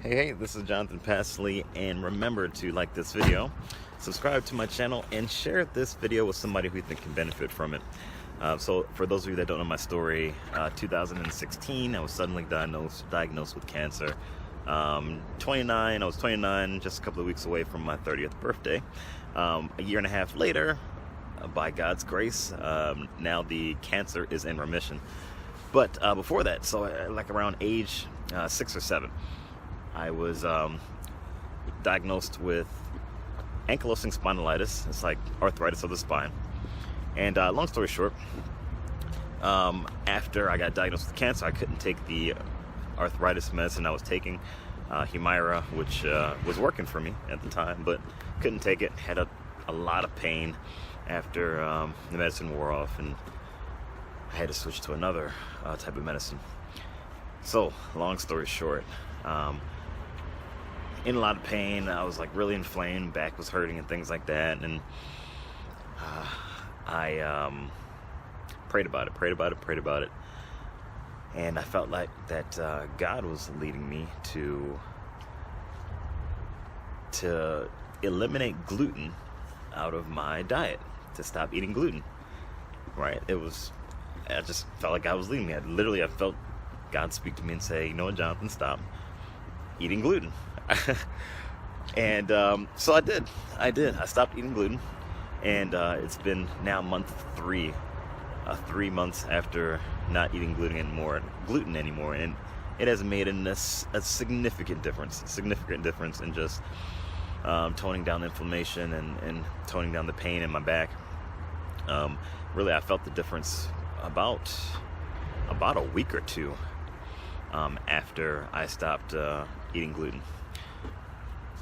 Hey, this is Jonathan Passley, and remember to like this video, subscribe to my channel, and share this video with somebody who you think can benefit from it. So for those of you that don't know my story, 2016, I was suddenly diagnosed with cancer. I was 29, just a couple of weeks away from my 30th birthday. A year and a half later, by God's grace, now the cancer is in remission. But before that, so like around age 6 or 7, I was diagnosed with ankylosing spondylitis. It's like arthritis of the spine. And long story short, after I got diagnosed with cancer, I couldn't take the arthritis medicine I was taking, Humira, which was working for me at the time, but couldn't take it. Had a lot of pain after the medicine wore off, and I had to switch to another type of medicine. So, long story short, in a lot of pain. I was like really inflamed, back was hurting and things like that, and I prayed about it, and I felt like that God was leading me to eliminate gluten out of my diet, to stop eating gluten. Right? I just felt like God was leading me. I felt God speak to me and say, you know what, Jonathan, stop eating gluten. And so I did. I stopped eating gluten, and it's been now month 3, 3 months after not eating gluten anymore, and it has made a significant difference in just toning down the inflammation and toning down the pain in my back. Really, I felt the difference about a week or two after I stopped eating gluten.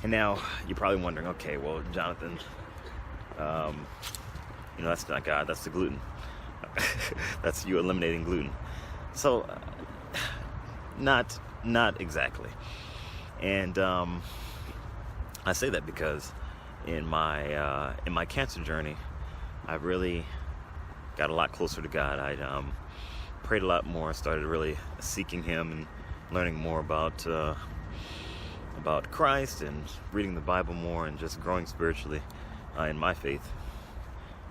And now you're probably wondering, okay, well, Jonathan, that's not God, that's the gluten. That's you eliminating gluten. So, not exactly. And I say that because in my cancer journey, I really got a lot closer to God. I prayed a lot more, started really seeking Him and learning more about Christ and reading the Bible more and just growing spiritually in my faith.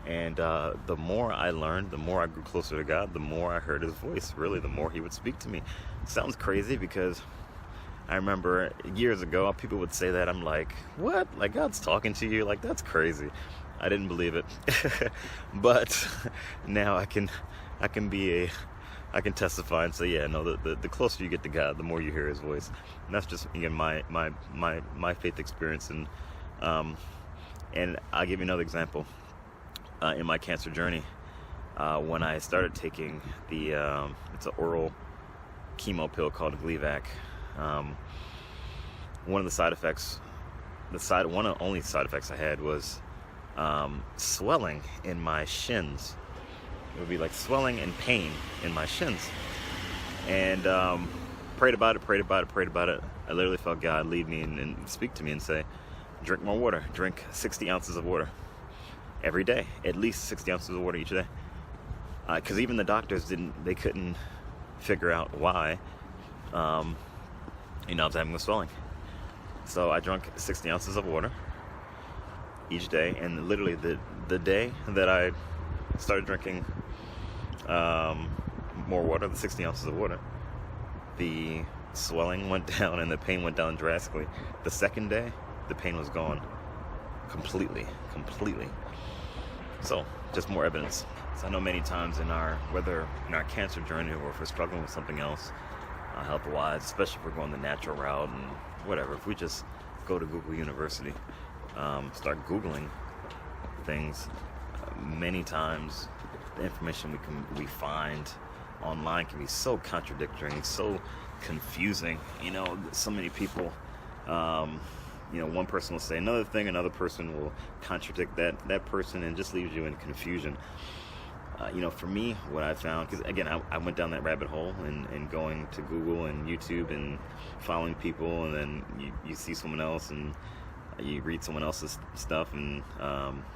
And the more I learned, the more I grew closer to God, the more I heard His voice, really, the more He would speak to me. It sounds crazy because I remember years ago, people would say that. I'm like, what? Like, God's talking to you? Like, that's crazy. I didn't believe it. But now I can testify and say, yeah, no, the closer you get to God, the more you hear His voice. And that's just, again, my faith experience. And I'll give you another example. In my cancer journey, when I started taking it's an oral chemo pill called Gleevec, one of the side effects, one of the only side effects I had was swelling in my shins. It would be like swelling and pain in my shins. And prayed about it. I literally felt God lead me and speak to me and say, drink more water. Drink 60 ounces of water every day. At least 60 ounces of water each day. Because even the doctors couldn't figure out why I was having the swelling. So I drank 60 ounces of water each day, and literally the day that I started drinking more water, the 60 ounces of water, the swelling went down and the pain went down drastically. The second day, the pain was gone completely. So, just more evidence. So I know many times whether in our cancer journey or if we're struggling with something else, health-wise, especially if we're going the natural route and whatever, if we just go to Google University, start Googling things, many times the information we find online can be so contradictory, so confusing. So many people, one person will say another thing, another person will contradict that person, and just leaves you in confusion. For me, what I found, because again, I went down that rabbit hole and going to Google and YouTube and following people, and then you see someone else and you read someone else's stuff, and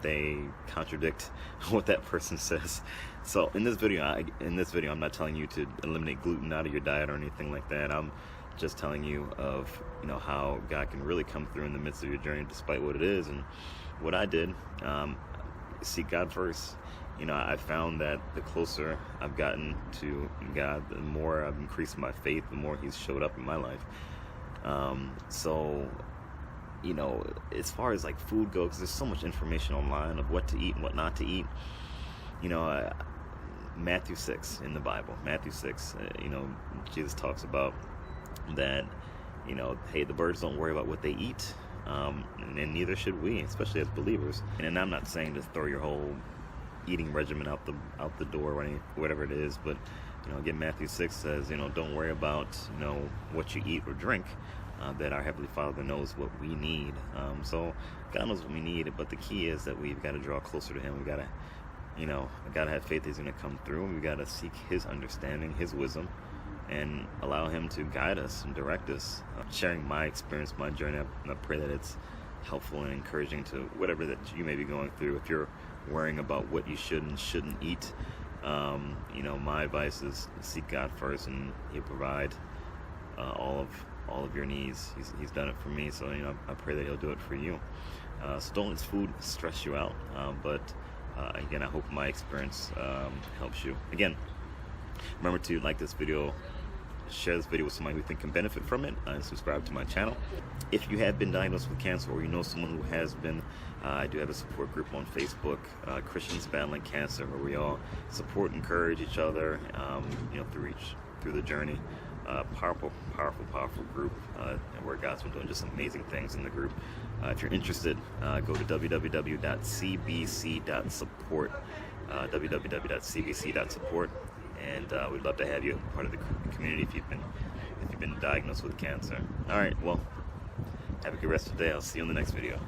they contradict what that person says. So in this video, I'm not telling you to eliminate gluten out of your diet or anything like that. I'm just telling you of, you know, how God can really come through in the midst of your journey despite what it is. And what I did, seek God first. You know, I found that the closer I've gotten to God, the more I've increased my faith, the more He's showed up in my life. So, you know, as far as like food goes, there's so much information online of what to eat and what not to eat. You know, Matthew 6 in the Bible, Matthew 6, you know, Jesus talks about that, you know, hey, the birds don't worry about what they eat, and neither should we, especially as believers. And I'm not saying to throw your whole eating regimen out the door or whatever it is, but, you know, again, Matthew 6 says, you know, don't worry about, you know, what you eat or drink, that our Heavenly Father knows what we need. So God knows what we need, but the key is that we've got to draw closer to Him. We've got to, you know, gotta have faith He's going to come through. We've got to seek His understanding, His wisdom, and allow Him to guide us and direct us. Sharing my experience, my journey, I pray that it's helpful and encouraging to whatever that you may be going through. If you're worrying about what you should and shouldn't eat, you know, my advice is seek God first, and He'll provide all of your needs. He's done it for me, so, you know, I pray that He'll do it for you. So don't let food stress you out, but again, I hope my experience helps you. Again, remember to like this video, share this video with somebody who you think can benefit from it, and subscribe to my channel. If you have been diagnosed with cancer, or you know someone who has been, I do have a support group on Facebook, Christians Battling Cancer, where we all support and encourage each other, you know, through the journey. Powerful group, where God's been doing just amazing things in the group. If you're interested, go to www.cbc.support, www.cbc.support, and we'd love to have you part of the community if you've been diagnosed with cancer. All right, well, have a good rest of the day. I'll see you in the next video.